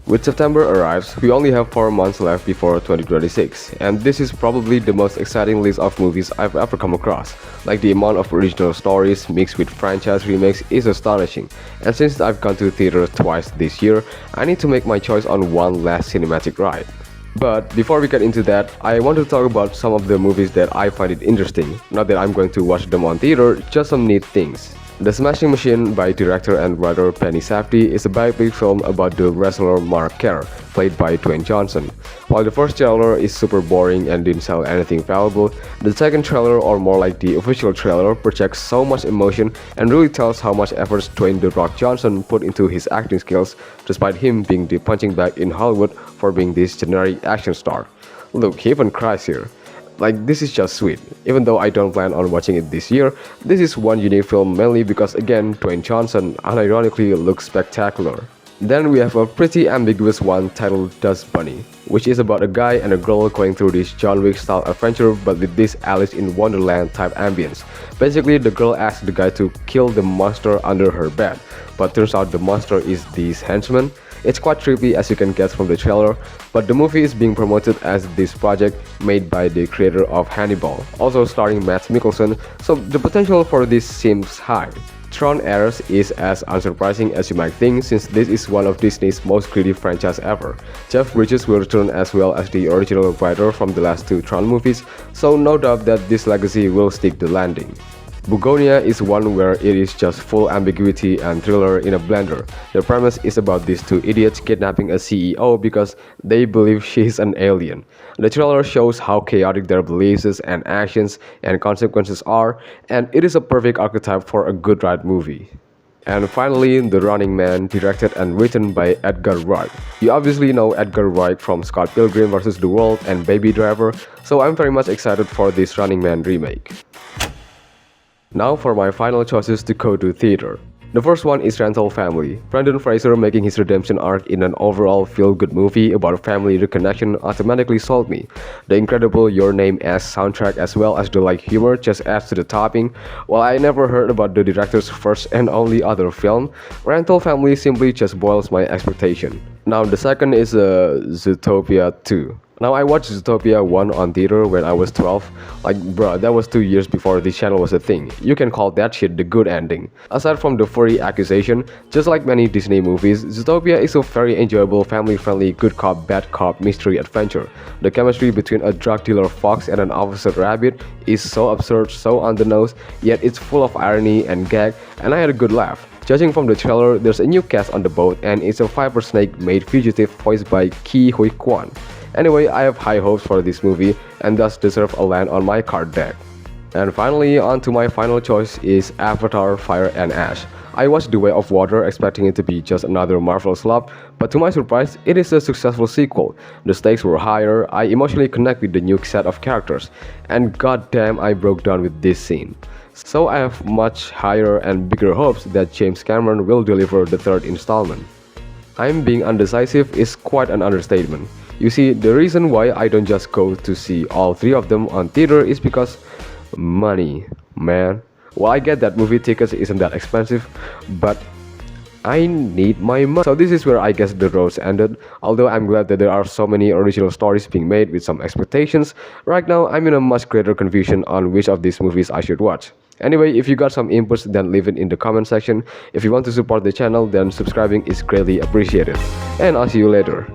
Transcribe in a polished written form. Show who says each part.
Speaker 1: With September arrives, we only have 4 months left before 2026, and this is probably the most exciting list of movies I've ever come across. Like the amount of original stories mixed with franchise remakes is astonishing, and since I've gone to theaters twice this year, I need to make my choice on one last cinematic ride. But before we get into that, I want to talk about some of the movies that I find it interesting. Not that I'm going to watch them on theater, just some neat things. The Smashing Machine by director and writer Penny Safdie is a biopic film about the wrestler Mark Kerr, played by Dwayne Johnson. While the first trailer is super boring and didn't sell anything valuable, the second trailer, or more like the official trailer, projects so much emotion and really tells how much effort Dwayne "The Rock" Johnson put into his acting skills, despite him being the punching bag in Hollywood for being this generic action star. Look, he even cries here. Like, this is just sweet. Even though I don't plan on watching it this year, this is one unique film mainly because again, Dwayne Johnson unironically looks spectacular. Then we have a pretty ambiguous one titled Dust Bunny, which is about a guy and a girl going through this John Wick style adventure but with this Alice in Wonderland type ambience. Basically, the girl asks the guy to kill the monster under her bed, but turns out the monster is this henchman. It's quite trippy as you can guess from the trailer, but the movie is being promoted as this project made by the creator of Hannibal, also starring Matt Mikkelsen, so the potential for this seems high. Tron Heirs is as unsurprising as you might think since this is one of Disney's most greedy franchises ever. Jeff Bridges will return as well as the original writer from the last two Tron movies, so no doubt that this legacy will stick the landing. Bugonia is one where it is just full ambiguity and thriller in a blender. The premise is about these two idiots kidnapping a CEO because they believe she's an alien. The trailer shows how chaotic their beliefs and actions and consequences are, and it is a perfect archetype for a good ride movie. And finally, The Running Man, directed and written by Edgar Wright. You obviously know Edgar Wright from Scott Pilgrim vs. the World and Baby Driver, so I'm very much excited for this Running Man remake. Now for my final choices to go to theater. The first one is Rental Family. Brendan Fraser making his redemption arc in an overall feel-good movie about family reconnection automatically sold me. The incredible Your Name-esque soundtrack as well as the light humor just adds to the topping. While I never heard about the director's first and only other film, Rental Family simply just boils my expectation. Now the second is Zootopia 2. Now I watched Zootopia 1 on theater when I was 12. Like bruh, that was 2 years before this channel was a thing. You can call that shit the good ending. Aside from the furry accusation, just like many Disney movies, Zootopia is a very enjoyable family-friendly good cop bad cop mystery adventure. The chemistry between a drug dealer fox and an officer rabbit is so absurd, so on the nose, yet it's full of irony and gag, and I had a good laugh. Judging from the trailer, there's a new cast on the boat and it's a fiber snake made fugitive voiced by Ki Hui Kwan. Anyway, I have high hopes for this movie and thus deserve a land on my card deck. And finally, on to my final choice is Avatar: Fire and Ash. I watched The Way of Water expecting it to be just another Marvel slop, but to my surprise, it is a successful sequel. The stakes were higher, I emotionally connect with the new set of characters, and goddamn I broke down with this scene. So I have much higher and bigger hopes that James Cameron will deliver the third installment. I'm being undecisive is quite an understatement. You see, the reason why I don't just go to see all three of them on theater is because money, man. Well, I get that movie tickets isn't that expensive, but I need my money. So this is where I guess the roads ended. Although I'm glad that there are so many original stories being made with some expectations, right now I'm in a much greater confusion on which of these movies I should watch. Anyway, if you got some inputs, then leave it in the comment section. If you want to support the channel, then subscribing is greatly appreciated. And I'll see you later.